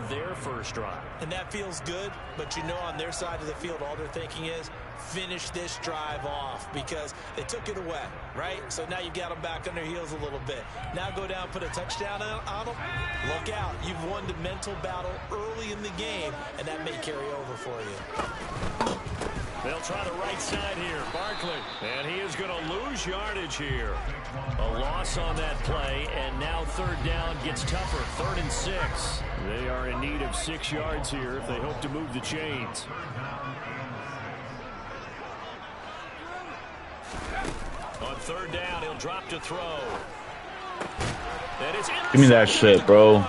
their first drive. And that feels good, but you know on their side of the field, all they're thinking is finish this drive off because they took it away, right? So now you've got them back on their heels a little bit. Now go down, put a touchdown on them. Look out. You've won the mental battle early in the game, and that may carry over for you. They'll try the right side here. Barkley. And he is going to lose yardage here. A loss on that play, and now third down gets tougher. 3rd and 6. They are in need of 6 yards here if they hope to move the chains. On 3rd down, he'll drop to throw. Give me that shit, bro. And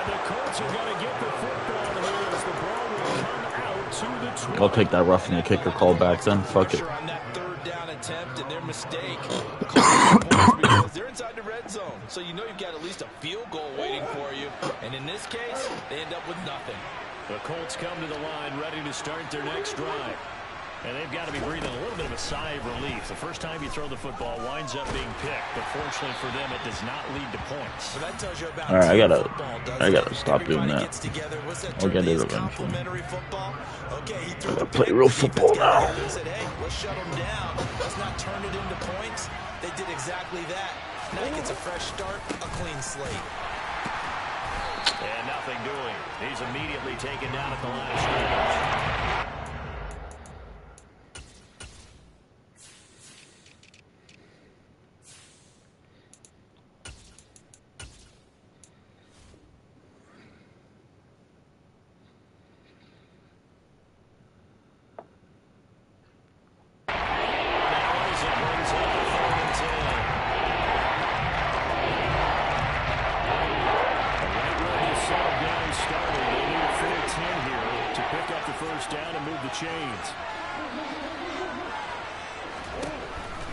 the Colts are going to get the football here as the ball will come out to the 20. I'll take that roughing the kicker call back then. Fuck it. On that 3rd down attempt and their mistake. They're inside the red zone, so you know you've got at least a field goal waiting for you. And in this case, they end up with nothing. The Colts come to the line ready to start their next drive. And they've got to be breathing a little bit of a sigh of relief. The first time you throw the football winds up being picked, but fortunately for them, it does not lead to points. Well, that tells you about all right, I gotta stop doing that. I'll get it eventually. I gotta play real football now. They said, hey, let's shut them down. Let's not turn it into points. They did exactly that. Now he gets a fresh start, a clean slate. And nothing doing. He's immediately taken down at the line of scrimmage.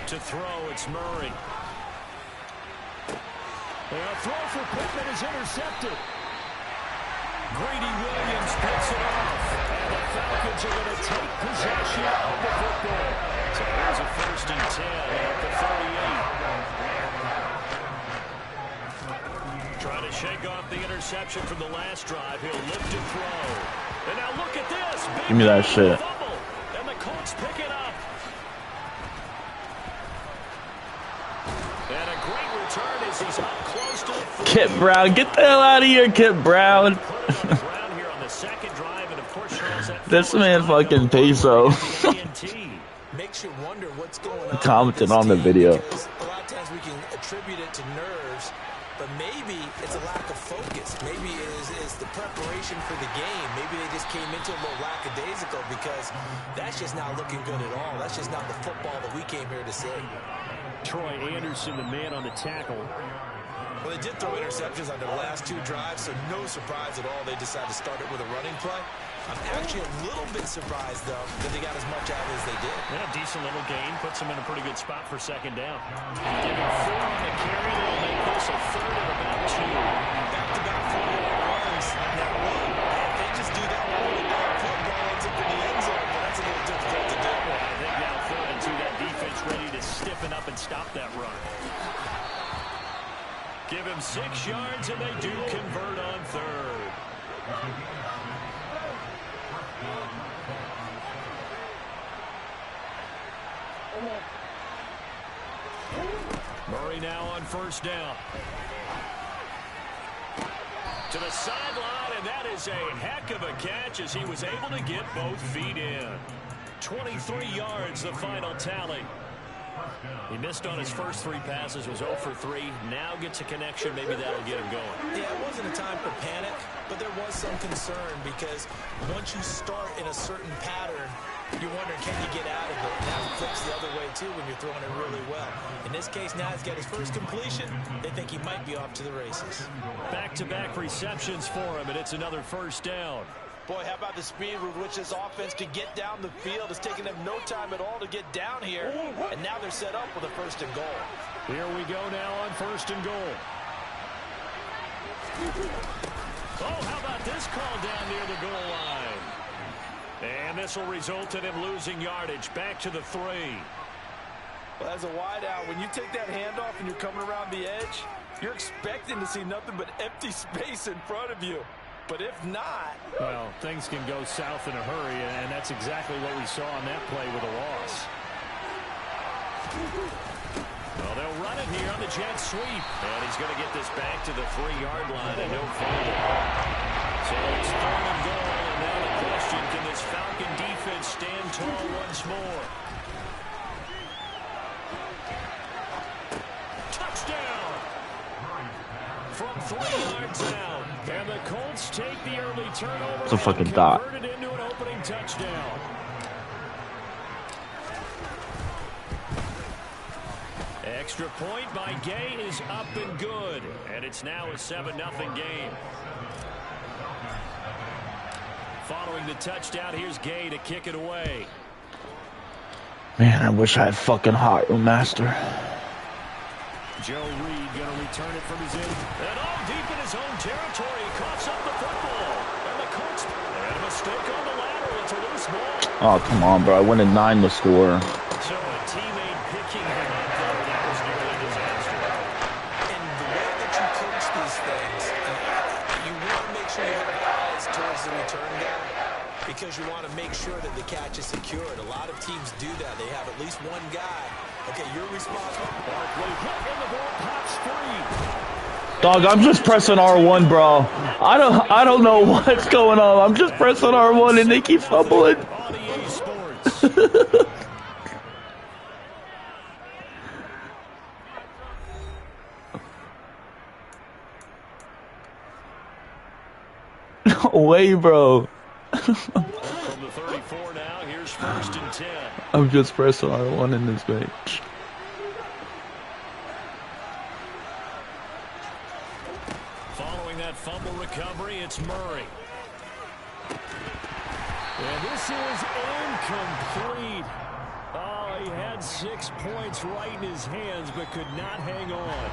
To throw, it's Murray. And a throw for Pittman is intercepted. Grady Williams picks it off. And the Falcons are going to take possession of the football. So here's a 1st and 10 at the 38. Trying to shake off the interception from the last drive. He'll look to throw. And now look at this. Give me that shit. Fumble. And the Colts pick it up. And a great return as he's up close to the Kit Brown, get the hell out of here, Kit Brown. This man fucking Peso. Makes you wonder what's going on. Commented on the video. A lot of times we can attribute it to nerves, but maybe it's a lack of focus. Maybe it's the preparation for the game. Maybe they just came into a little lackadaisical because that's just not looking good at all. That's just not the football that we came here to see. Troy Anderson, the man on the tackle. Well, they did throw interceptions on their last 2 drives, so no surprise at all they decided to start it with a running play. I'm actually a little bit surprised, though, that they got as much out as they did. And a decent little gain puts them in a pretty good spot for 2nd down. Giving 4 on the carry, they'll make this a 3rd and about 2. Back-to-back 4-yard runs. Now, look, if they just do that one with that football ends up in the end zone, but that's a little difficult to do. Well, I think now 3rd and 2, that defense ready to stiffen up and stop that run. Give him 6 yards, and they do convert on 3rd. Murray now on 1st down. To the sideline, and that is a heck of a catch as he was able to get both feet in. 23 yards, the final tally. He missed on his first 3 passes, was 0 for 3. Now gets a connection. Maybe that'll get him going. Yeah, it wasn't a time for panic, but there was some concern because once you start in a certain pattern, you're wondering, can you get out of it? Now it flips the other way, too, when you're throwing it really well. In this case, now he's got his first completion. They think he might be off to the races. Back-to-back receptions for him, and it's another 1st down. Boy, how about the speed with which this offense could get down the field? It's taken them no time at all to get down here, and now they're set up with a 1st and goal. Here we go now on 1st and goal. Oh, how about this call down near the goal line? And this will result in him losing yardage. Back to the 3. Well, as a wideout, when you take that handoff and you're coming around the edge, You're expecting to see nothing but empty space in front of you. But if not... Well, things can go south in a hurry, and that's exactly what we saw on that play with a loss. Well, they'll run it here on the jet sweep. And he's going to get this back to the 3-yard line and no fumble. So it's 3rd and goal, and now the question, can this Falcon defense stand tall once more? Touchdown! From 3 yards out. And the Colts take the early turnover. It's a fucking dot. Convert it into an opening touchdown. Extra point by Gay is up and good. And it's now a 7-0 game. Following the touchdown, here's Gay to kick it away. Man, I wish I had fucking Hot Room Master. Joe Reed going to return it from his end. And all deep in his own territory. He coughs up the football. And the Colts had a mistake on the lateral. It's a loose ball. Oh, come on, bro. I went in 9 to score. So a teammate picking him up, though, that was nearly a disaster. And the way that you coach these things, you want to make sure you have eyes towards the return guy because you want to make sure that the catch is secured. A lot of teams do that. They have at least one guy. Okay, you're responsible. Barkley hit and the ball pops free. Dog, I'm just pressing R1, bro. I don't know what's going on. I'm just pressing R1 and they keep fumbling. On EA Sports. No way, bro. From the 34 now, here's 1st and 10. I'm just pressing R1 in this match. Following that fumble recovery, it's Murray. And this is incomplete. Oh, he had 6 points right in his hands, but could not hang on.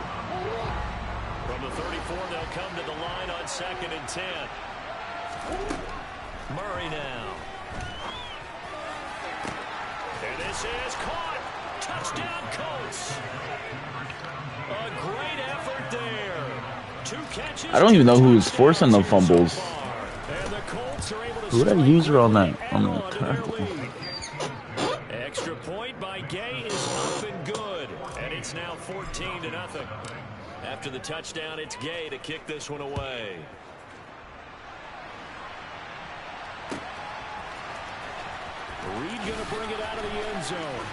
From the 34, they'll come to the line on 2nd and 10. Murray now. And this is caught. Touchdown, Colts. A great effort there. 2 catches. I don't even know who's forcing the fumbles. And the Colts are able to Who that user on that tackle? Extra point by Gay is up and good. And it's now 14-0. After the touchdown, it's Gay to kick this one away. Reed going to bring it out of the end zone.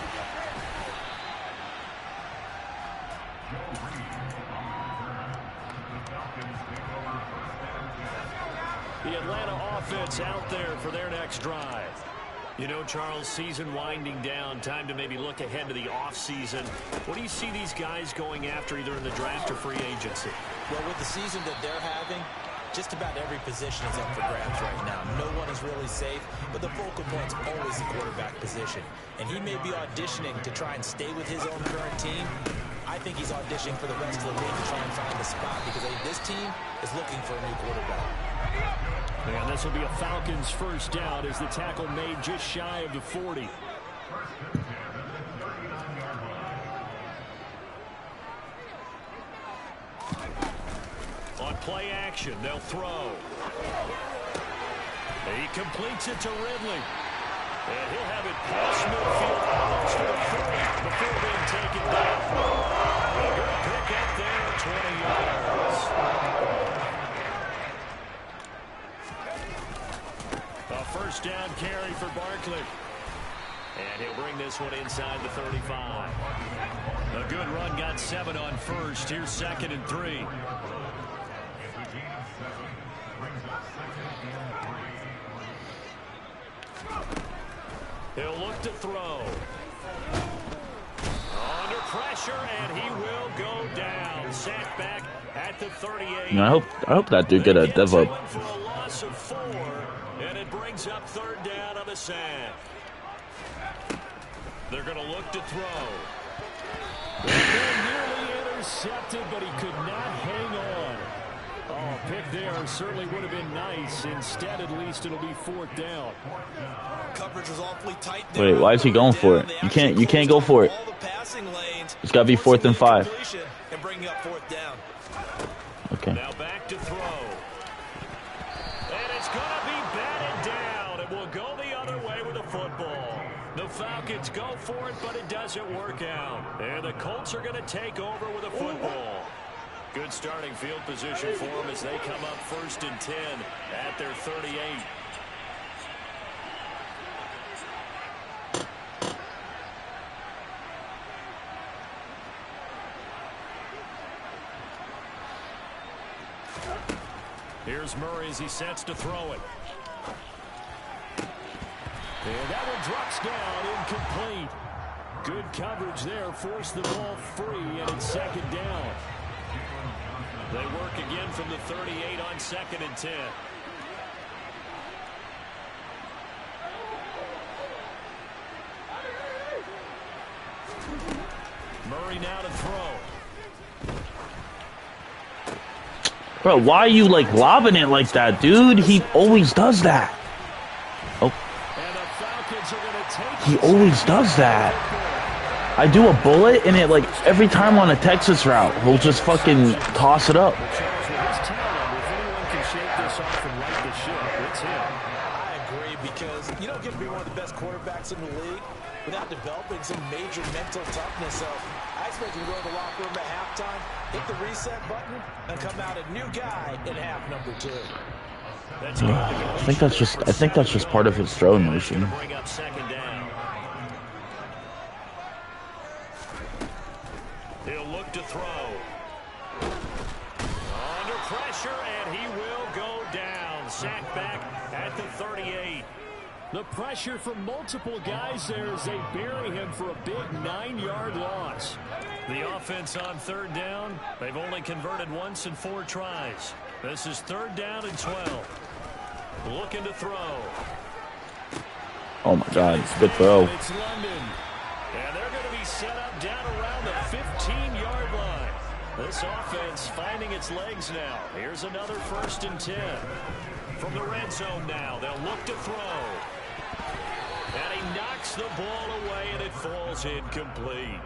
The Atlanta offense out there for their next drive. You know, Charles, season winding down, time to maybe look ahead to the offseason. What do you see these guys going after either in the draft or free agency? Well, with the season that they're having, just about every position is up for grabs right now. No one is really safe, but the focal point's always the quarterback position. And he may be auditioning to try and stay with his own current team. I think he's auditioning for the rest of the league to try and find a spot because I think this team is looking for a new quarterback. And this will be a Falcons first down as the tackle made just shy of the 40. On play action, they'll throw. He completes it to Ridley. And he'll have it past midfield almost to the 40 before being taken down. A good pick up there at 20 yards. A first down carry for Barkley. And he'll bring this one inside the 35. A good run, got 7 on first. Here's 2nd and 3. He'll look to throw. Under pressure, and he will go down. Sacked back at the 38. You know, I hope that dude get a dev up. For a loss of 4, and it brings up 3rd down on the sack. They're going to look to throw. Nearly intercepted, but he could not hang on. Oh, pick there certainly would have been nice. Instead, at least it'll be 4th down. Coverage was awfully tight there. Wait, why is he going for it? You can't go for it. It's got to be 4th and 5. And bring up 4th down. to throw. And it's going to be batted down. It will go the other way with the football. The Falcons go for it, but it doesn't work out. And the Colts are going to take over with a football. Good starting field position for them as they come up 1st and 10 at their 38. Here's Murray as he sets to throw it. And that one drops down, incomplete. Good coverage there, forced the ball free, and it's 2nd down. They work again from the 38 on 2nd and 10. Murray now to throw. Bro, why are you like lobbing it like that, dude? He always does that. Oh. He always does that. I do a bullet and it like every time on a Texas route, he'll just fucking toss it up. I agree because you don't get to be one of the best quarterbacks in the league without developing some major mental toughness. So I expect you to go to the locker room at halftime, hit the reset button, and come out a new guy in half number 2. I think that's just part of his throwing motion. Bring up 2nd down. He'll look to throw. Under pressure, and he will go down. Sacked back at the 38. The pressure from multiple guys there as they bury him for a big 9-yard loss. The offense on 3rd down, they've only converted once in 4 tries. This is 3rd down and 12. Looking to throw. Oh my God, it's a good throw. It's London. And they're going to be set up down around the 15-yard line. This offense finding its legs now. Here's another 1st and 10. From the red zone now, they'll look to throw. And he knocks the ball away, and it falls incomplete.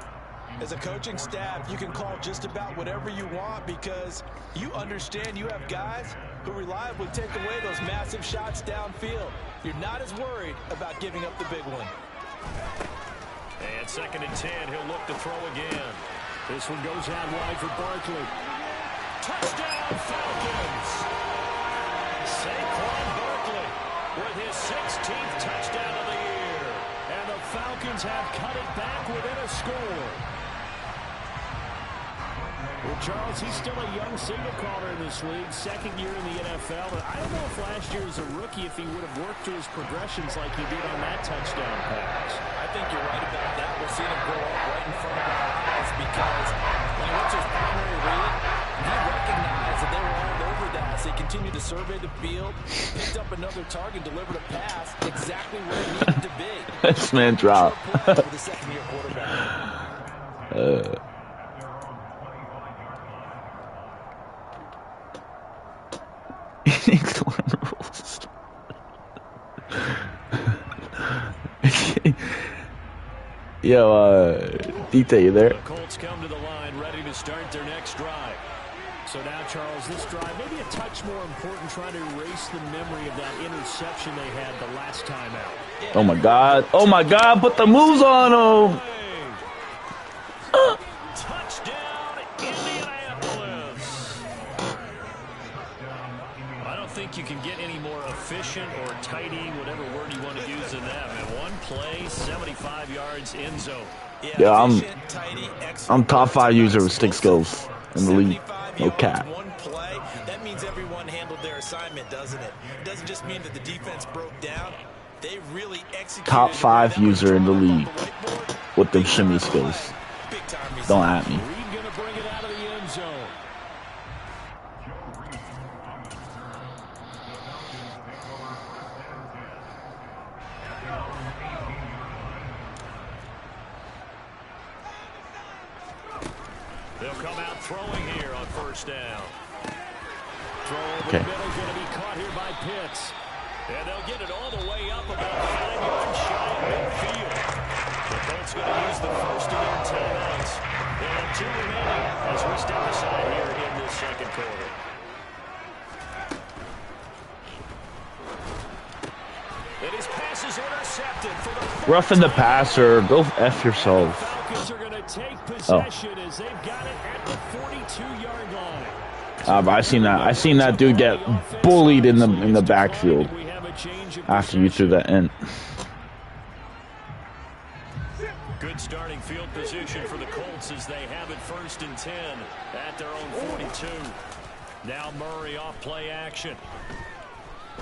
As a coaching staff, you can call just about whatever you want because you understand you have guys who reliably take away those massive shots downfield. You're not as worried about giving up the big one. And 2nd and 10, he'll look to throw again. This one goes out wide for Barkley. Touchdown, Falcons! Saquon Barkley with his 16th touchdown of the year. And the Falcons have cut it back within a score. Well, Charles, he's still a young signal caller in this league, 2nd year in the NFL. But I don't know if last year as a rookie, if he would have worked through his progressions like he did on that touchdown pass. I think you're right about that. We'll see him grow up right in front of our eyes because when he went to his primary read, he recognized that they were all over that. So he continued to survey the field, picked up another target, delivered a pass exactly where he needed to be. This man dropped. For the 2nd-year quarterback. Rules. Yo, DT, you there? The Colts come to the line, ready to start their next drive. So now, Charles, this drive maybe a touch more important, trying to erase the memory of that interception they had the last time out. Oh my God! Oh my God! Put the moves on him. Touchdown, Indianapolis. I don't think you can get any more efficient or tidy, whatever word you want to use in that. Man, one play, 75 yards, end zone. Yeah, I'm top 5 user with stick skills in the league. No cap. One play, that means everyone handled their assignment, doesn't it? It doesn't just mean that the defense broke down. They really executed. Top 5 user in the league with them shimmy skills. Don't at me. Reed gonna bring it out of the end zone. They'll come out throwing here on 1st down. Throw over the middle, going to be caught here by Pitts. And they'll get it all the way up about 5 yards shy of midfield. The Colts going to use the first of their timeouts. They'll have 2 remaining as we step aside here in this 2nd quarter. pass is intercepted for the Roughing the passer. Go F yourself. Falcons are going to take possession as they've got it at the 42-yard line. I seen that dude get bullied in the backfield after you threw that in. Good starting field position for the Colts as they have it 1st and 10 at their own 42. Now Murray off play action.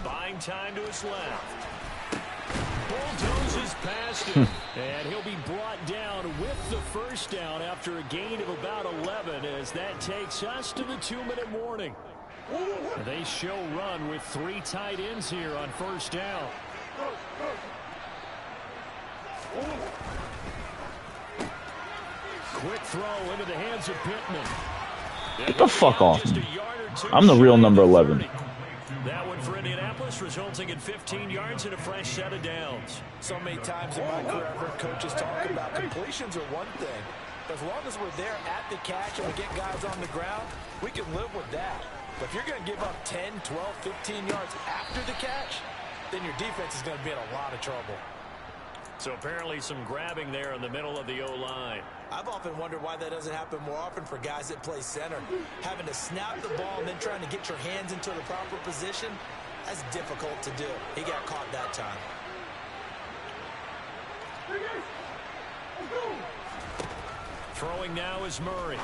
Buying time to his left. Bulldozes past him. And he'll be brought down with the first down after a gain of about 11 as that takes us to the 2-minute warning. They show run with 3 tight ends here on 1st down. Quick throw into the hands of Pittman. Get the fuck off me. I'm the real number 11. That one for Indianapolis, resulting in 15 yards and a fresh set of downs. So many times in my career, I've heard coaches talk about completions are one thing. But as long as we're there at the catch and we get guys on the ground, we can live with that. But if you're going to give up 10, 12, 15 yards after the catch, then your defense is going to be in a lot of trouble. So apparently some grabbing there in the middle of the O-line. I've often wondered why that doesn't happen more often for guys that play center. Having to snap the ball and then trying to get your hands into the proper position, that's difficult to do. He got caught that time. Throwing now is Murray.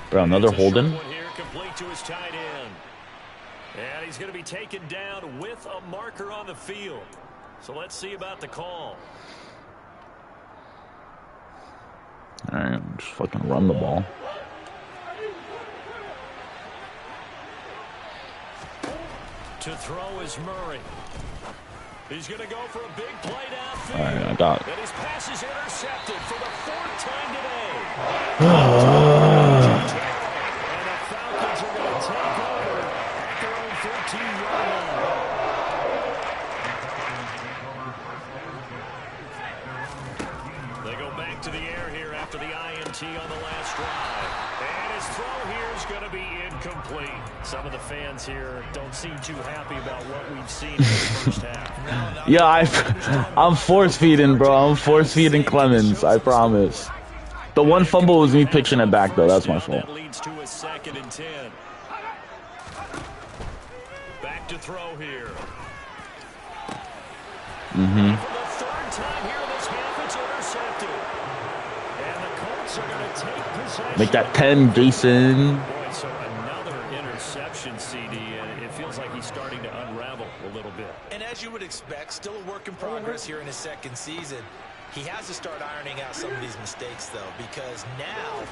Bro, another holding. Here, complete to his tight end. And he's going to be taken down with a marker on the field. So let's see about the call. All right, just fucking run the ball. To throw is Murray. He's going to go for a big play downfield. All right, I got it. And his pass is intercepted for the 4th time today. And the Falcons are going to take over at their own 13-yard line. They go back to the air here after the INT on the last drive. And his throw here is going to be incomplete. Some of the fans here don't seem too happy about what we've seen in the first half. Yeah, I'm force-feeding, bro. I'm force-feeding Clemens, I promise. The one fumble was me pitching it back, though. That's my fault. That leads to a 2nd and 10. Back to throw here. For the 3rd time here in this half, it's intercepted. And the Colts are going to take possession. Make that 10, Jason. Boy, so another interception, CD, and it feels like he's starting to unravel a little bit. And as you would expect, still a work in progress here in his 2nd season. He has to start ironing out some of these mistakes, though, because now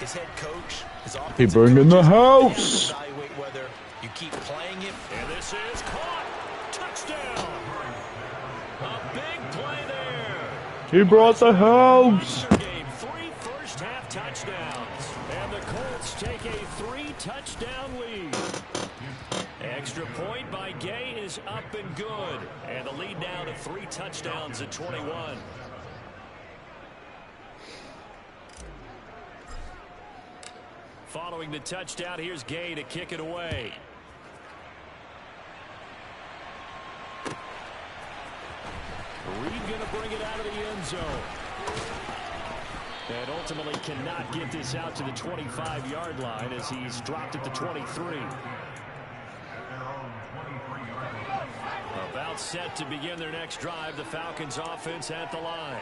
his head coach, his offensive He burned in the coaches, house. evaluate whether you keep playing him. And this is caught. Touchdown. A big play there. He brought the house. Game, 3 first-half touchdowns. And the Colts take a 3-touchdown lead. Extra point by Gay is up and good. And the lead now to 3 touchdowns at 21. Following the touchdown, here's Gay to kick it away. Reed going to bring it out of the end zone. And ultimately cannot get this out to the 25-yard line as he's dropped at the 23. About set to begin their next drive, the Falcons offense at the line.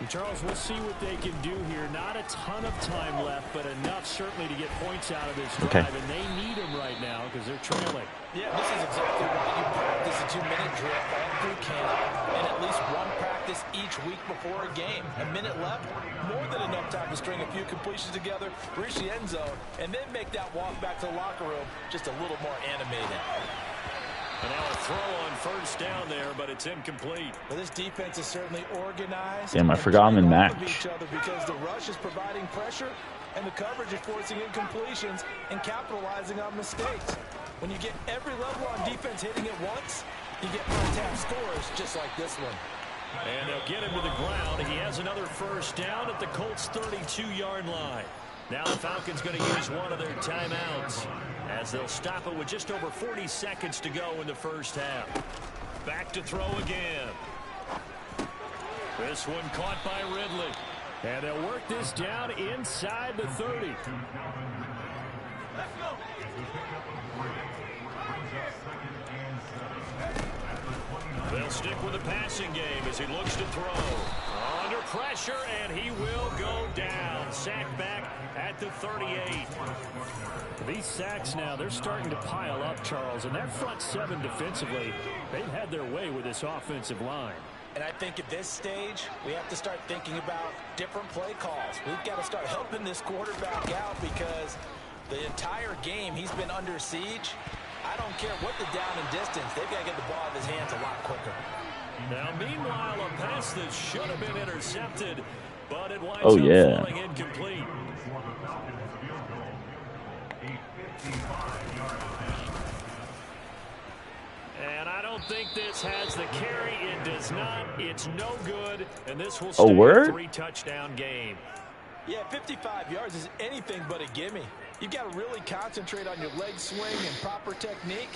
Charles, we'll see what they can do here. Not a ton of time left, but enough certainly to get points out of this drive. And they need them right now because they're trailing. Yeah, this is exactly why you practice a 2-minute drill all through camp and at least one practice each week before a game. A minute left, more than enough time to string a few completions together, reach the end zone, and then make that walk back to the locker room just a little more animated. And now a throw on first down there, but it's incomplete. Well, this defense is certainly organized. Damn, I forgot I'm in match. Because the rush is providing pressure and the coverage is forcing incompletions and capitalizing on mistakes. When you get every level on defense hitting it once, you get first-half scores just like this one. And they'll get him to the ground. He has another first down at the Colts' 32-yard line. Now the Falcons going to use one of their timeouts as they'll stop it with just over 40 seconds to go in the first half. Back to throw again. This one caught by Ridley. And they'll work this down inside the 30. They'll stick with the passing game as he looks to throw. Under pressure, and he will go down. Sacked back at the 38. These sacks now, they're starting to pile up, Charles. And that front seven defensively, they've had their way with this offensive line. And I think at this stage, we have to start thinking about different play calls. We've got to start helping this quarterback out because the entire game he's been under siege. I don't care what the down and distance. They've got to get the ball out of his hands a lot quicker. Now, meanwhile, a pass that should have been intercepted, but it winds up falling incomplete. And I don't think this has the carry. It does not. It's no good. And this will stay a 3-touchdown game. Yeah, 55 yards is anything but a gimme. You've got to really concentrate on your leg swing and proper technique.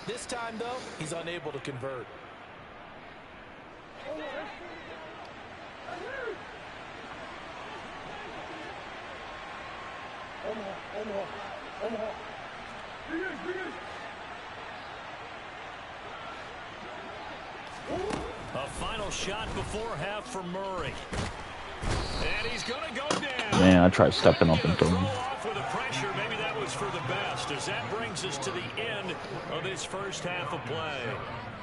This time, though, he's unable to convert. A final shot before half for Murray. And he's going to go down. Man, I tried stepping up and throwing. With the pressure, maybe that was for the best, as that brings us to the end of this first half of play.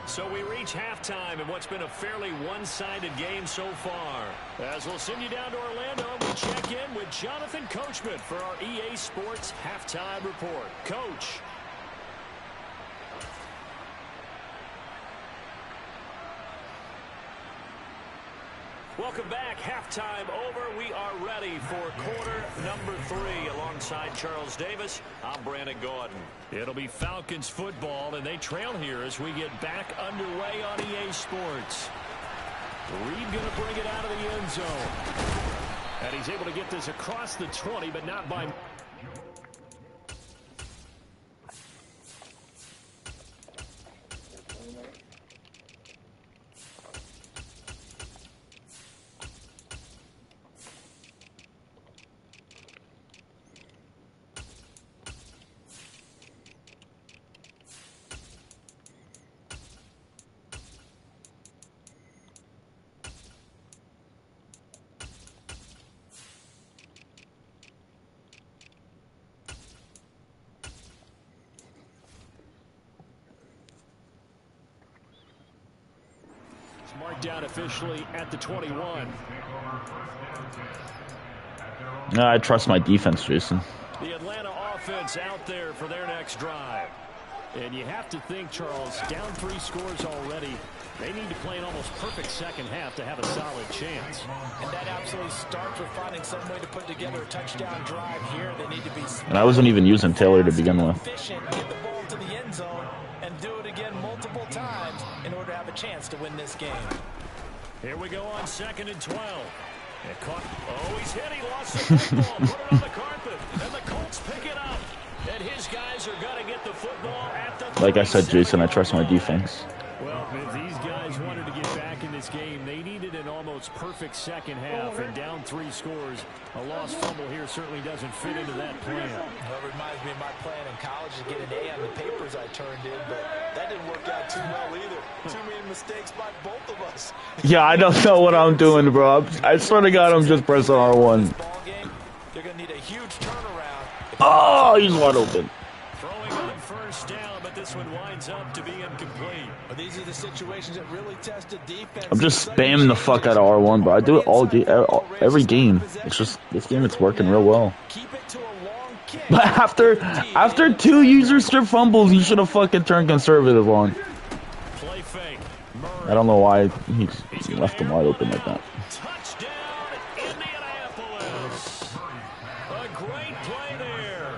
So we reach halftime in what's been a fairly one-sided game so far. As we'll send you down to Orlando, we check in with Jonathan Coachman for our EA Sports Halftime Report. Coach. Welcome back. Halftime over. We are ready for quarter number 3. Alongside Charles Davis, I'm Brandon Gordon. It'll be Falcons football, and they trail here as we get back underway on EA Sports. Reed going to bring it out of the end zone. And he's able to get this across the 20, but not by... Marked down officially at the 21. No, I trust my defense, Jason. The Atlanta offense out there for their next drive. And you have to think, Charles, down 3 scores already. They need to play an almost perfect second half to have a solid chance. And that absolutely starts with finding some way to put together a touchdown drive here. They need to be smart. And I wasn't even using Taylor to begin with. Efficient, get the ball to the end zone, and do it again multiple times in order to have a chance to win this game. Here we go on 2nd and 12. And caught. Oh, he's hit. He lost the football. Put it on the carpet. And the Colts pick it up. And his guys are going to get the football at the... Like I said, Jason, I trust my defense. Well, if these guys wanted to get back in this game, they needed an almost perfect second half. And down 3 scores, a lost fumble here certainly doesn't fit into that plan. Well, it reminds me of my plan in college to get an A on the papers I turned in, but that didn't work out too well either. Too many mistakes by both of us. Yeah, I don't know what I'm doing, bro. I swear to God, I'm just pressing R1. They're going to need a huge turnaround. Oh, he's wide open. Throwing on 1st down, but this one winds up to be incomplete. These are the situations that really test the defense. I'm just spamming the fuck out of R1, bro. I do it all every game. It's just this game, it's working real well. Keep it to a long kick. But after 2 user strip fumbles, you should have fucking turned conservative on. Play fake. I don't know why he left him wide open like that. Touchdown, Indianapolis. A great play there.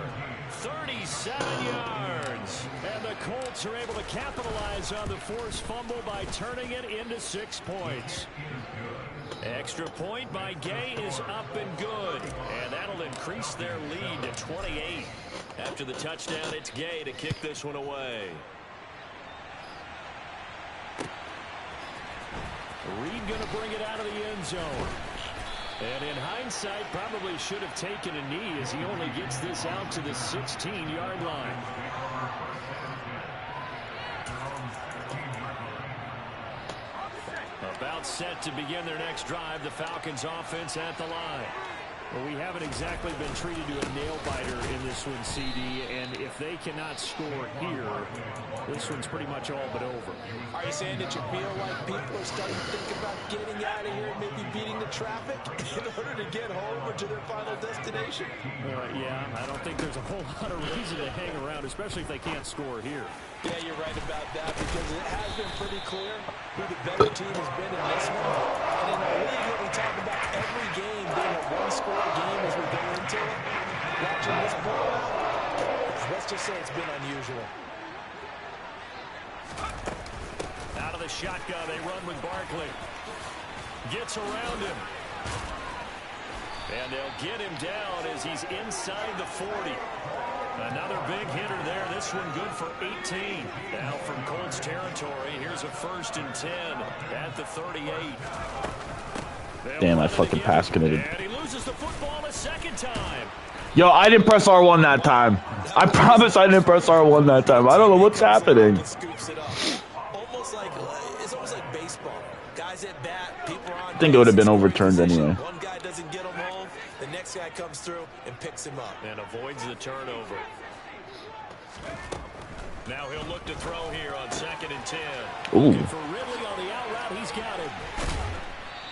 37 yards. And the Colts are able to capitalize on the forced fumble by turning it into 6 points. Extra point by Gay is up and good. And that'll increase their lead to 28. After the touchdown, it's Gay to kick this one away. Reed going to bring it out of the end zone. And in hindsight, probably should have taken a knee as he only gets this out to the 16-yard line. About set to begin their next drive, the Falcons offense at the line. Well, we haven't exactly been treated to a nail-biter in this one, CD, and if they cannot score here, this one's pretty much all but over. Are you saying that you feel like people are starting to think about getting out of here and maybe beating the traffic in order to get home or to their final destination? Yeah, I don't think there's a whole lot of reason to hang around, especially if they can't score here. Yeah, you're right about that, because it has been pretty clear who the better team has been in this one. And in a league that we talk about every game being a one-score game as we go into it, watching this blowout, let's just say it's been unusual. Out of the shotgun, they run with Barkley. Gets around him. And they'll get him down as he's inside the 40. Another big hitter there. This one good for 18. Now from Colts territory, here's a 1st and 10 at the 38. Damn, I fucking pass committed. And he loses the football a second time. Yo, I didn't press R1 that time. I promise I didn't press R1 that time. I don't know what's happening. It's almost like baseball. Guys at bat, people are on. I think it would have been overturned anyway. One guy doesn't get him home, the next guy comes through and picks him up. And avoids the turnover. Now he'll look to throw here on 2nd and 10. Ooh. Looking for Ridley on the out route. He's got him.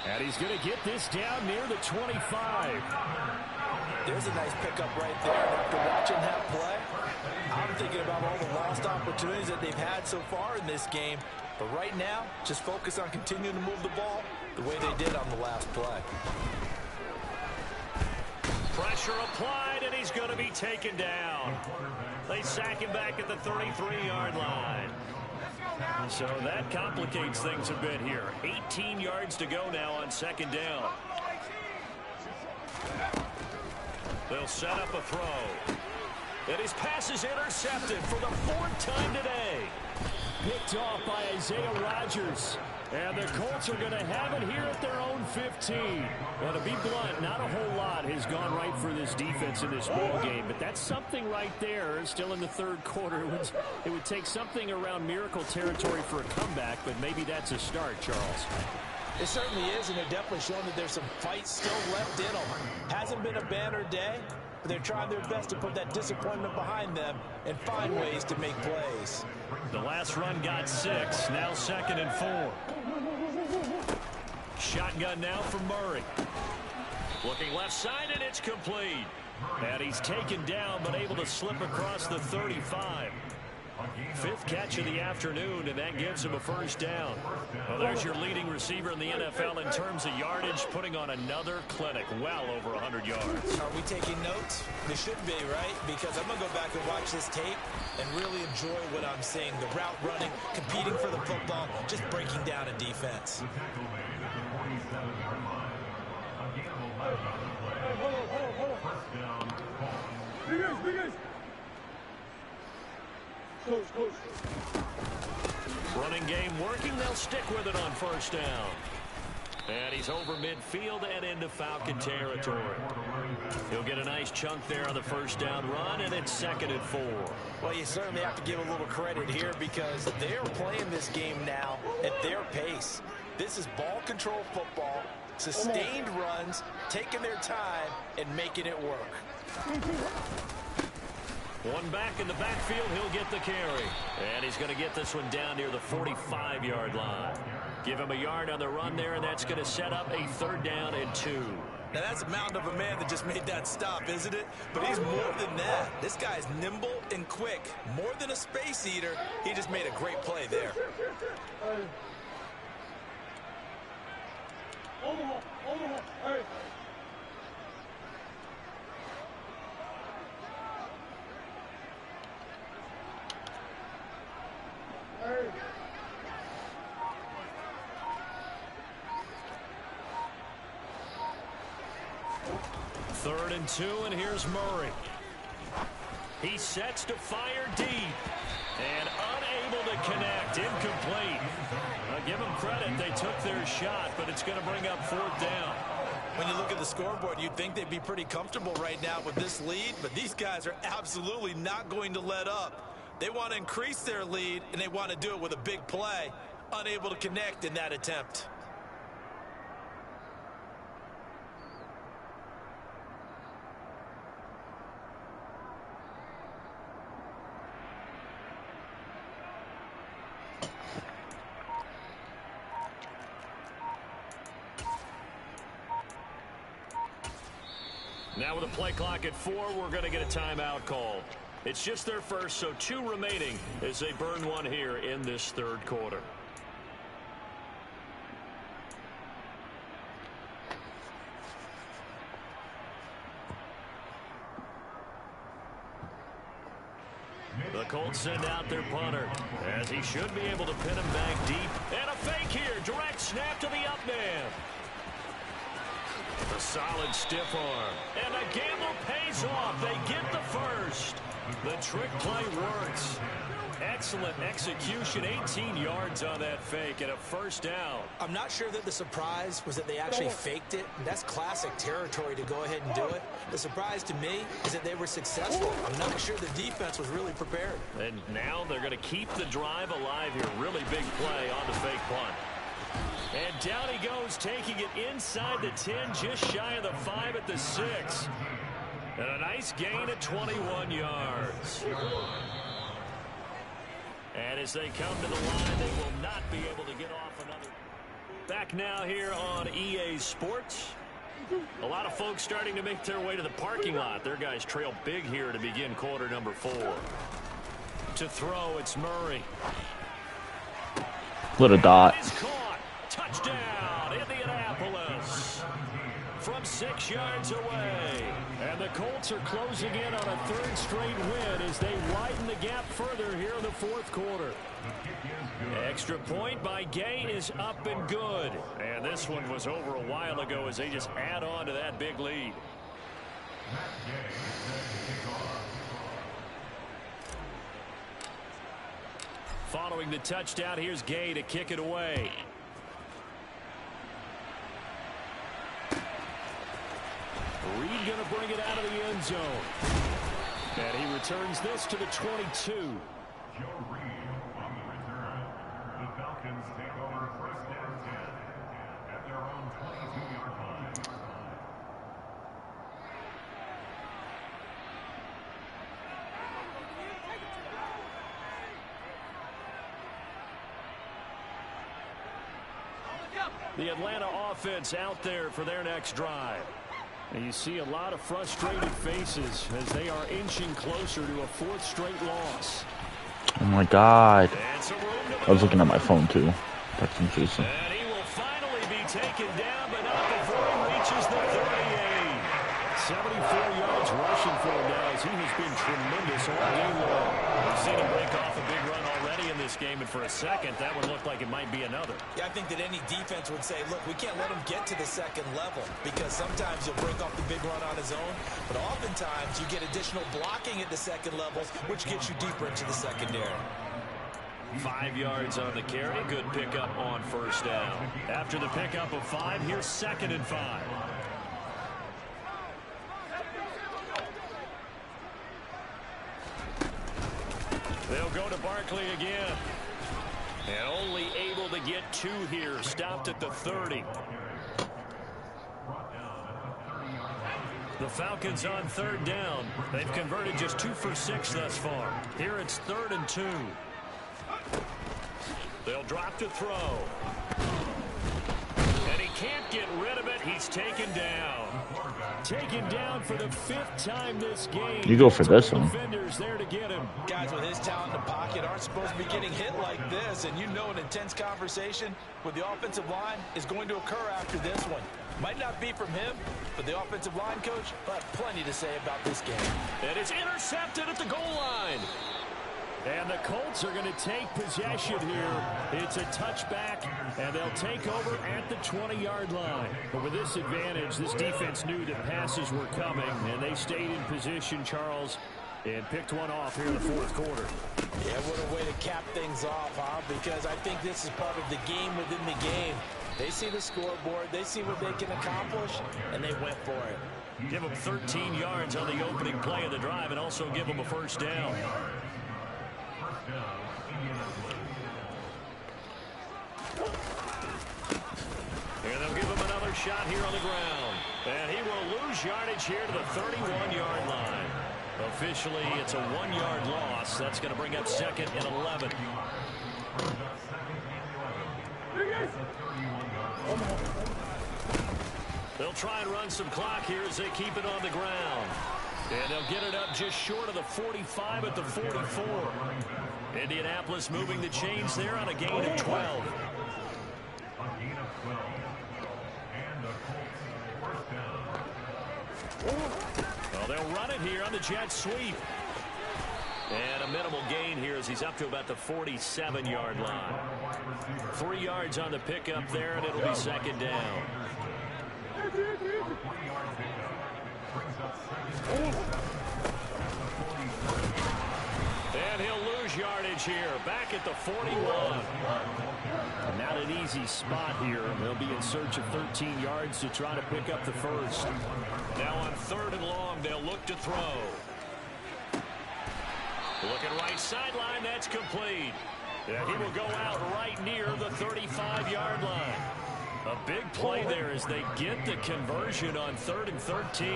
And he's going to get this down near the 25. There's a nice pickup right there. After watching that play, I'm thinking about all the lost opportunities that they've had so far in this game. But right now, just focus on continuing to move the ball the way they did on the last play. Pressure applied, and he's going to be taken down. They sack him back at the 33-yard line. So that complicates things a bit here. 18 yards to go now on 2nd down. They'll set up a throw. And his pass is intercepted for the 4th time today. Picked off by Isaiah Rodgers. And the Colts are going to have it here at their own 15. Well, to be blunt, not a whole lot has gone right for this defense in this ball game, but that's something right there. Still in the 3rd quarter. It would take something around miracle territory for a comeback, but maybe that's a start, Charles. It certainly is, and they're definitely showing that there's some fight still left in them. Hasn't been a banner day, but they're trying their best to put that disappointment behind them and find ways to make plays. The last run got 6. Now 2nd and 4. Shotgun now for Murray. Looking left side, and it's complete. And he's taken down, but able to slip across the 35. 5th catch of the afternoon, and that gives him a 1st down. Well, there's your leading receiver in the NFL in terms of yardage, putting on another clinic, well over 100 yards. Are we taking notes? We should be, right? Because I'm going to go back and watch this tape and really enjoy what I'm seeing. The route running, competing for the football, just breaking down a defense. Running game working. They'll stick with it on 1st down. And he's over midfield and into Falcon territory. He'll get a nice chunk there on the 1st down run, and it's 2nd and 4. Well, you certainly have to give a little credit here because they're playing this game now at their pace. This is ball control football, sustained runs, taking their time, and making it work. One back in the backfield, he'll get the carry. And he's going to get this one down near the 45-yard line. Give him a yard on the run there, and that's going to set up a 3rd down and 2. Now, that's a mountain of a man that just made that stop, isn't it? But he's more than that. This guy's nimble and quick. More than a space eater, he just made a great play there. Third and 2, and here's Murray. He sets to fire deep. And unable to connect. Incomplete. Give them credit. They took their shot, but it's going to bring up 4th down. When you look at the scoreboard, you'd think they'd be pretty comfortable right now with this lead, but these guys are absolutely not going to let up. They want to increase their lead, and they want to do it with a big play. Unable to connect in that attempt. Now with a play clock at 4, we're going to get a timeout call. It's just their first, so 2 remaining as they burn one here in this 3rd quarter. The Colts send out their punter, as he should be able to pin him back deep. And a fake here, direct snap to the up man. A solid stiff arm. And a gamble pays off. They get the first. The trick play works. Excellent execution. 18 yards on that fake and a 1st down. I'm not sure that the surprise was that they actually faked it. That's classic territory to go ahead and do it. The surprise to me is that they were successful. I'm not sure the defense was really prepared. And now they're going to keep the drive alive here. Really big play on the fake punt. And down he goes, taking it inside the 10, just shy of the 5 at the 6. And a nice gain of 21 yards. And as they come to the line, they will not be able to get off another. Back now here on EA Sports. A lot of folks starting to make their way to the parking lot. Their guys trail big here to begin quarter number 4. To throw, it's Murray. Little dot. Touchdown, Indianapolis. From 6 yards away. And the Colts are closing in on a 3rd straight win as they widen the gap further here in the 4th quarter. Extra point by Gay is up and good. And this one was over a while ago as they just add on to that big lead. Following the touchdown, here's Gay to kick it away. Reed going to bring it out of the end zone. And he returns this to the 22. Joe Reed on the return. The Falcons take over 1st and 10 at their own 22-yard line. The Atlanta offense out there for their next drive. And you see a lot of frustrated faces as they are inching closer to a 4th straight loss. Oh my God. I was looking at my phone too. Texting Jason. And he will finally be taken down, but not before he reaches the 38. 74 yards rushing for him now as he has been tremendous all game long. We've seen him break off a big run already in this game, and for a second, that one looked like it might be another. Yeah, I think that any defense would say, look, we can't let him get to the 2nd level because sometimes he'll break off the big run on his own, but oftentimes you get additional blocking at the 2nd levels, which gets you deeper into the secondary. 5 yards on the carry. Good pickup on 1st down. After the pickup of 5, here's 2nd and 5. They'll go to Barkley again. And only able to get 2 here. Stopped at the 30. The Falcons on 3rd down. They've converted just 2 for 6 thus far. Here it's 3rd and 2. They'll drop to throw. And he can't get rid of it. He's taken down. Taken down for the 5th time this game. You go for this one. Defenders there to get him. Guys with his talent in the pocket aren't supposed to be getting hit like this, and you know an intense conversation with the offensive line is going to occur after this one. Might not be from him, but the offensive line coach will have plenty to say about this game. And it's intercepted at the goal line. And the Colts are going to take possession here. It's a touchback, and they'll take over at the 20-yard line. But with this advantage, this defense knew that passes were coming, and they stayed in position, Charles, And picked one off here in the fourth quarter. Yeah, what a way to cap things off, huh? Because I think this is part of the game within the game. They see the scoreboard, they see what they can accomplish, and they went for it. Give them 13 yards on the opening play of the drive and also give them a first down. And they'll give him another shot here on the ground. And he will lose yardage here to the 31-yard line. Officially, it's a 1-yard loss. That's going to bring up second and 11. They'll try and run some clock here as they keep it on the ground. And they'll get it up just short of the 45 at the 44. Indianapolis moving the chains there on a gain of 12. Well, they'll run it here on the jet sweep. And a minimal gain here as he's up to about the 47-yard line. 3 yards on the pickup there, and it'll be second down. And he'll lose yardage here, back at the 41. Not an easy spot here. They'll be in search of 13 yards to try to pick up the first. Now on 3rd and long, they'll look to throw. Looking right sideline, that's complete. And he will go out right near the 35-yard line. A big play there as they get the conversion on 3rd and 13.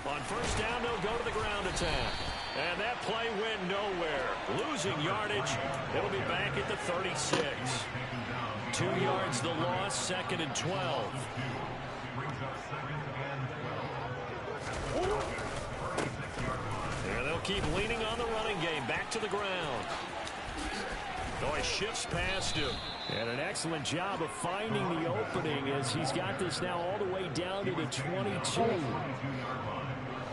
On first down, they'll go to the ground attack. And that play went nowhere. Losing yardage. It'll be back at the 36. 2 yards the loss, 2nd and 12. And they'll keep leaning on the running game. Back to the ground. Oh, he shifts past him. And an excellent job of finding the opening as he's got this now all the way down to the 22.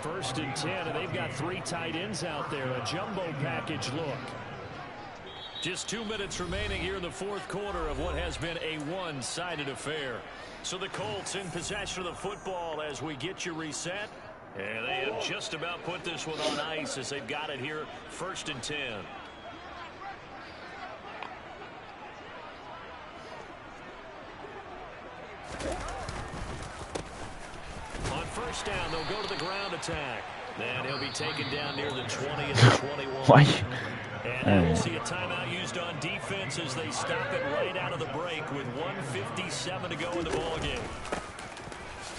1st and 10, and they've got 3 tight ends out there. A jumbo package look. Just 2 minutes remaining here in the fourth quarter of what has been a one-sided affair. So the Colts in possession of the football as we get you reset. And they have just about put this one on ice as they've got it here, 1st and 10. On first down, they'll go to the ground attack. And he'll be taken down near the 20 and the 21. Why? And we'll see a timeout used on defense as they stop it right out of the break with 1:57 to go in the ballgame.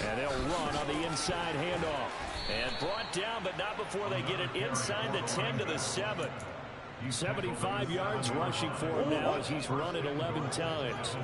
And they'll run on the inside handoff. And brought down, but not before they get it inside the 10 to the 7. 75 yards rushing for him now as he's run it 11 times.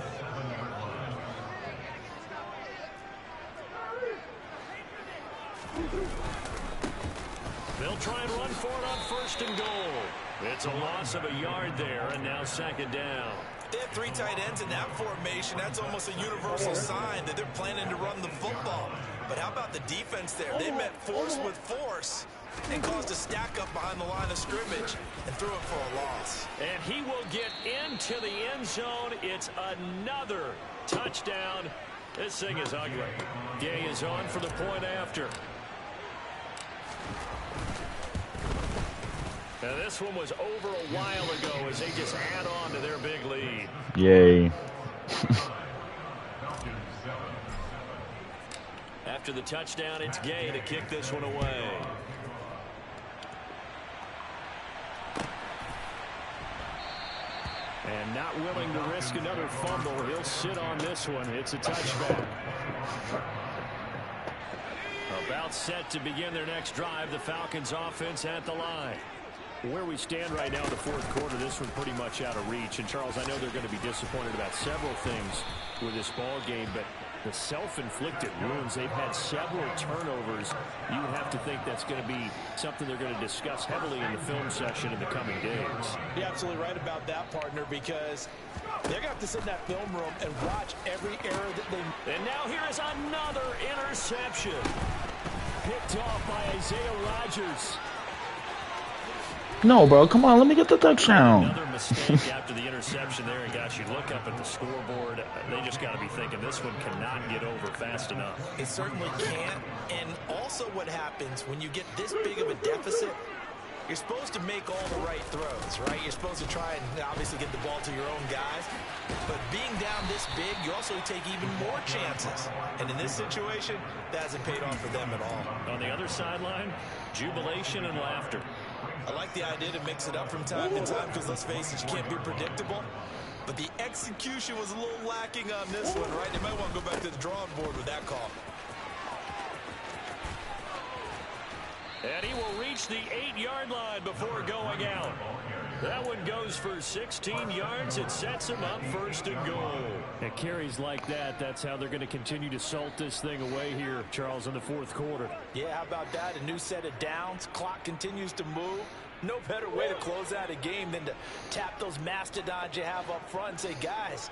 They'll try and run for it on 1st and goal. It's a loss of a yard there, and now 2nd down. They have 3 tight ends in that formation. That's almost a universal sign that they're planning to run the football. But how about the defense there? They met force with force and caused a stack up behind the line of scrimmage and threw it for a loss. And he will get into the end zone. It's another touchdown. This thing is ugly. Gay is on for the point after. Now this one was over a while ago as they just add on to their big lead. Yay. After the touchdown, it's Gay to kick this one away. And not willing to risk another fumble. He'll sit on this one. It's a touchback. About set to begin their next drive. The Falcons offense at the line. Where we stand right now in the fourth quarter, this one pretty much out of reach. And, Charles, I know they're going to be disappointed about several things with this ball game, but the self-inflicted wounds, they've had several turnovers. You have to think that's going to be something they're going to discuss heavily in the film session in the coming days. You're absolutely right about that, partner, because they're going to have to sit in that film room and watch every error that they... And now here is another interception. Picked off by Isaiah Rodgers. No, bro. Come on. Let me get the touchdown. Another mistake after the interception there, and guys, you look up at the scoreboard. They just got to be thinking this one cannot get over fast enough. It certainly can't. And also what happens when you get this big of a deficit, you're supposed to make all the right throws, right? You're supposed to try and obviously get the ball to your own guys. But being down this big, you also take even more chances. And in this situation, that hasn't paid off for them at all. On the other sideline, jubilation and laughter. I like the idea to mix it up from time to time because, let's face it, you can't be predictable. But the execution was a little lacking on this one, right? They might want to go back to the drawing board with that call. And he will reach the 8-yard line before going out. That one goes for 16 yards. It sets him up first and goal. And carries like that, that's how they're going to continue to salt this thing away here, Charles, in the fourth quarter. Yeah, how about that? A new set of downs. Clock continues to move. No better way to close out a game than to tap those mastodons you have up front and say, guys,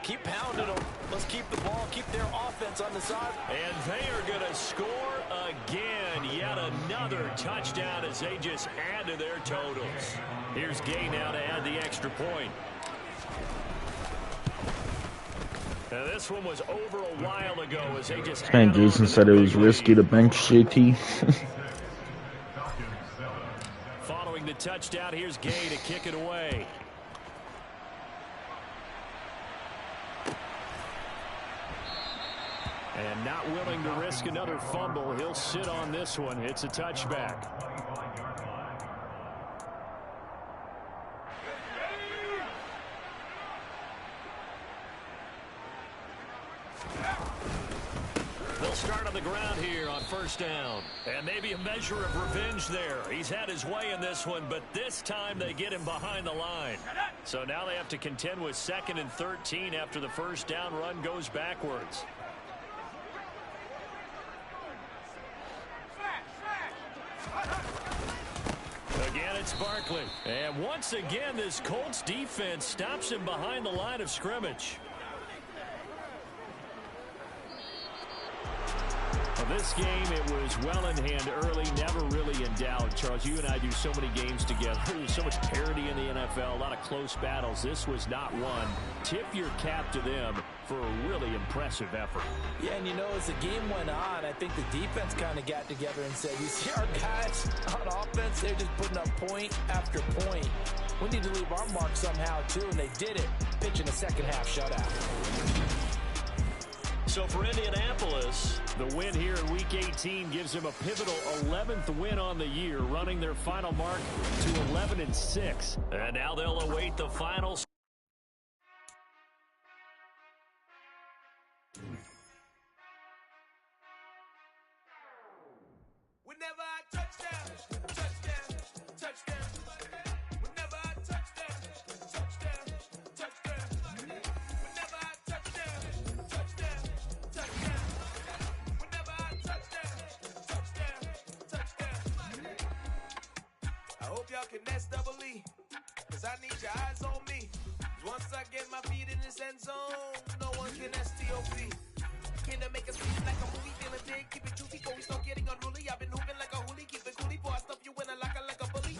keep pounding them. Let's keep the ball, keep their offense on the side. And they are going to score again. Yet another touchdown as they just add to their totals. Here's Gay now to add the extra point. Now this one was over a while ago as they just... And Jason said it was risky to bench JT. Following the touchdown, here's Gay to kick it away. And not willing to risk another fumble. He'll sit on this one. It's a touchback. They'll start on the ground here on first down. And maybe a measure of revenge there. He's had his way in this one, but this time they get him behind the line. So now they have to contend with 2nd and 13 after the first down run goes backwards. Again, it's Barkley. And once again, this Colts defense stops him behind the line of scrimmage. Well, this game, it was well in hand early, never really in doubt. Charles, you and I do so many games together. There's so much parity in the NFL, a lot of close battles. This was not one. Tip your cap to them for a really impressive effort. Yeah, and you know, as the game went on, I think the defense kind of got together and said, you see our guys on offense, they're just putting up point after point. We need to leave our mark somehow, too, and they did it, pitching a second-half shutout. So for Indianapolis, the win here in Week 18 gives them a pivotal 11th win on the year, running their final mark to 11-6. And now they'll await the final. Whenever I touchdown, touchdown, touchdown. Whenever I touchdown, touchdown, touchdown. Whenever I touchdown, touchdown, touchdown. Whenever I touchdown, touchdown. I hope y'all can nest double E, cause I need your eyes on me. Once I get my feet in this end zone, no one can STOP. Can I make a scene like a movie, feeling big, keep it juicy, before we start getting unruly. I've been hooping like a hoolie, keep it coolie, before I stuff you in a locker like a bully.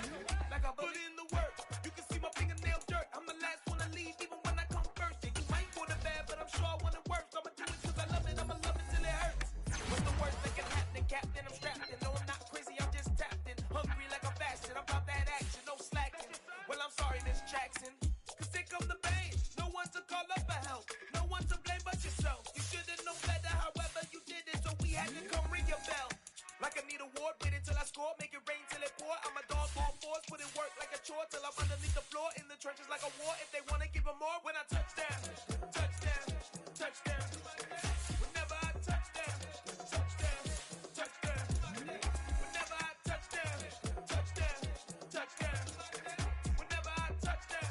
Like a bully. Put in the work, you can see my fingernails dirt. I'm the last one to leave, even when I come first. Yeah, you might want it bad, but I'm sure I want it worse. I'ma do it cause I love it, I'ma love it till it hurts. What's the worst that can happen, Captain? I'm strapped in, no I'm not crazy, I'm just tapped in. Hungry like a bastard, I'm about that action, no slacking. Well, I'm sorry, Miss Jackson, cause here come the pain. No one to call up for help, no one to blame but yourself. You should've known better, however you did it, so we had to come ring your bell. Like I need a ward, wait until I score, make it rain till it pour. I'm a dog, all fours, put in work like a chore till I'm underneath the floor, in the trenches like a war. If they wanna give them more, when I touchdown, touchdown, touchdown. Whenever I touchdown, touchdown, touchdown. Whenever I touchdown, touchdown, touchdown. Whenever I touchdown,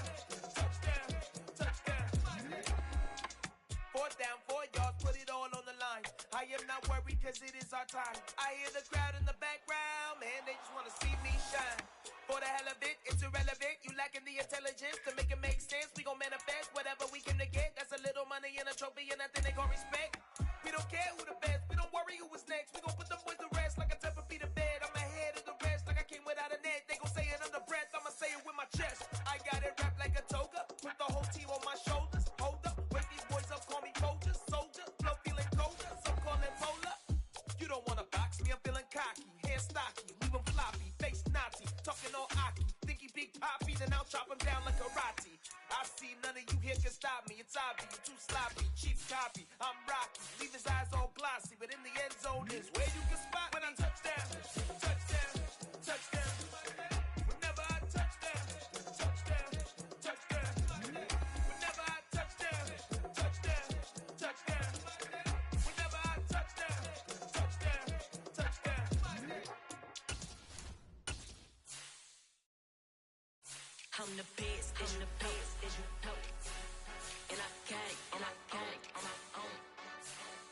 touchdown, touchdown. 4th down, 4 yards, put it all on the line. I am not worried cause it is our time. I hear the crowd in the background, man, they just wanna see me shine. For the hell of it, it's irrelevant. You lacking the intelligence to make it make sense. We gon' manifest whatever we came to get. That's a little money and a trophy and nothing they gon' respect. We don't care who the best, we don't worry who was next. We gon' put them boys to rest like a Tempur-Pedic bed. I'm ahead of the rest like I came without a net. They gon' say it under breath, I'm speak poppy, then I'll chop him down like karate. I see none of you here can stop me. It's obvious, you're too sloppy, cheap copy. I'm Rocky, leave his eyes all glossy, but in the end zone is where you can spot when I touchdown, touchdown, touchdown. Whenever I touchdown, touchdown, touchdown. Whenever I touchdown, touchdown, touchdown. Whenever I touchdown, touchdown, touchdown. I'm the best, I'm the best, as you know. And I got it, and I got it on my own.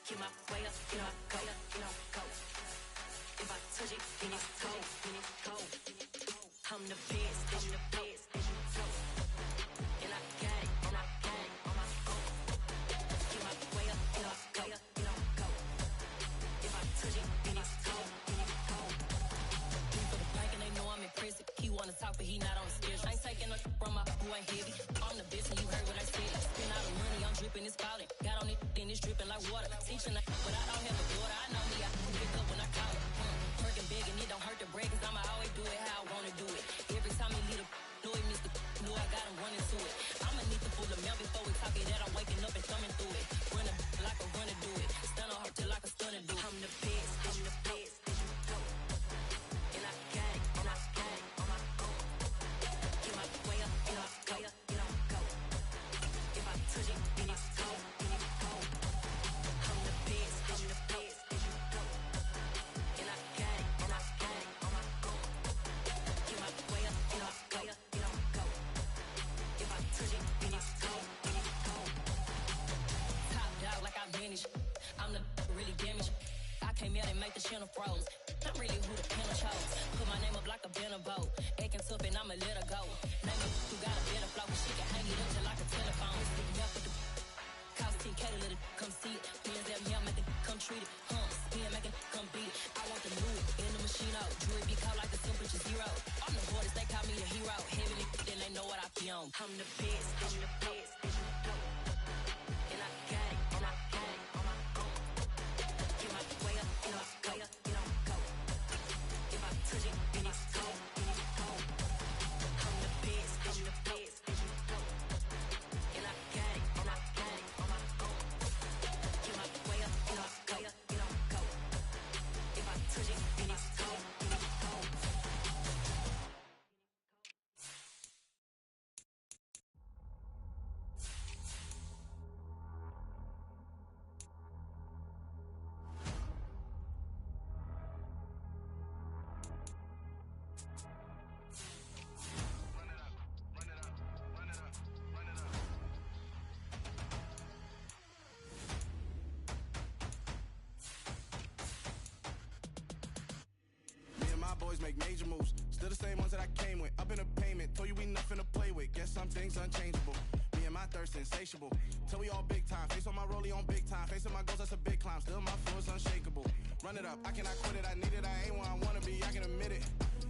Get my way up, get my go, get my go. If I touch it, then it's cold, then it's cold. I'm the best, I'm the best, as you know. And I got it, and I got it on my own. Get my way up, get my go, get my go. If I touch it, then it's cold, then it's cold. He for the bank and they know I'm in prison. He wanna talk, but he not on the schedule. I ain't taking no from my who ain't heavy. I'm the best and you heard what I said. Spend all the money, I'm dripping, it's falling. Got on it, then it's dripping like water. Teaching like, but I don't have a daughter. I know me, I can pick up when I call it. Twerking big and it don't hurt the break, cause I'ma always do it how I wanna do it. Every time he lead a know he missed the know I got him running to it. I'ma need to pull the mail before we talk it that I'm waking up and thumbing through it. Run a like a runner do it. Stun on her till like a stunner do. I'm the best, I'm the best, as you know. And I got it, and I got it on my own. Get my way up, get my go, get my go. If I touch it, then it's cold, then it's cold. I'm the best, as you know. And I got it, and I got it on my own. Get my way up, get my go, get my go. If I touch it, then it's cold, then it's cold. Top dog like I manage. I'm the really damaged. I came out and make the channel froze. I'm really who the panel chose. Put my name up like a banner boat. Acting tough and I'ma let her go. Name me who got a better flow. She can hang it up just like a telephone. Stick me up with the cost 10K to let it come see it. Pins that me, I make it come treat it. Spin, make it come beat it. I want the new in the machine out. Jewelry be called like the temperature zero. I'm the hardest, they call me the hero. Heavily, then they know what I be on. I'm the best, I'm the best, as you know. And I got it, and I got it on my own. Get my way up, get my go, get my go. If I touch it, then it's cold, then it's cold. I'm the best, I'm the best, as you know. And I got it, and I got it on my own. Get my way up, get my go, get my go. If I touch it, then it's cold, then it's cold. Me and my boys make major moves. Still the same ones that I came with. Up in a payment. Told you we nothing to play with. Guess some things unchangeable. Me and my thirst insatiable. Till we all big time. Face on my rollie on big time. Facing my goals, that's a big climb. Still my flow is unshakable. Run it up. I cannot quit it. I need it. I ain't where I wanna be. I can admit it.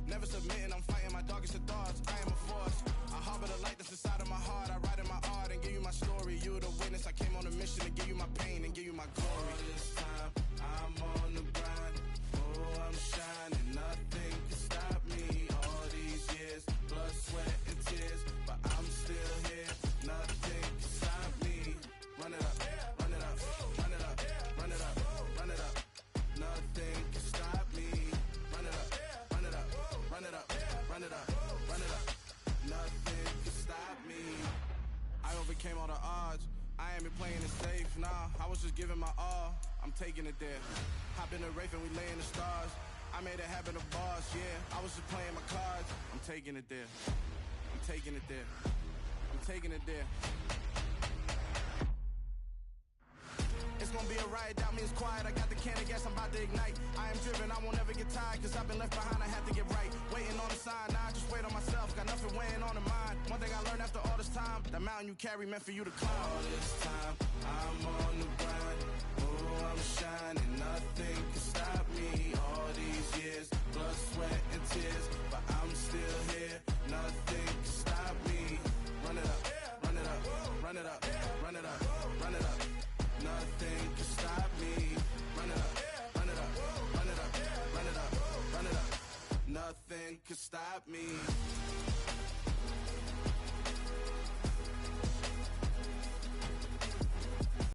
Never submitting. I'm fighting my darkest of thoughts. I am a force. I harbor the light that's inside of my heart. I write in my art and give you my story. You the witness. I came on a mission to give you my pain and give you my glory. All this time, I'm on the grind. Oh, I'm shining. Nothing can stop me. All these years, blood, sweat, and tears. But I'm still here. Nothing can stop me. Run it up, run it up, run it up, run it up, run it up. Nothing can stop me. Run it up, run it up, run it up, run it up, run it up. Nothing can stop me. I overcame all the odds. I ain't been playing it safe, nah. I was just giving my all. I'm taking it there. Hop in the Wraith and we lay in the stars. I made it happen to boss, yeah. I was just playing my cards. I'm taking it there. I'm taking it there. I'm taking it there. It's gonna be a riot, doubt me it's quiet. I got the can of gas, I'm about to ignite. I am driven, I won't ever get tired, cause I've been left behind, I have to get right. Waiting on the sign, now I just wait on myself. Got nothing weighing on the mind. One thing I learned after all this time, the mountain you carry meant for you to climb. All this time, I'm on the grind. Oh, I'm shining, nothing can stop me. All these years, blood, sweat, and tears. But I'm still here,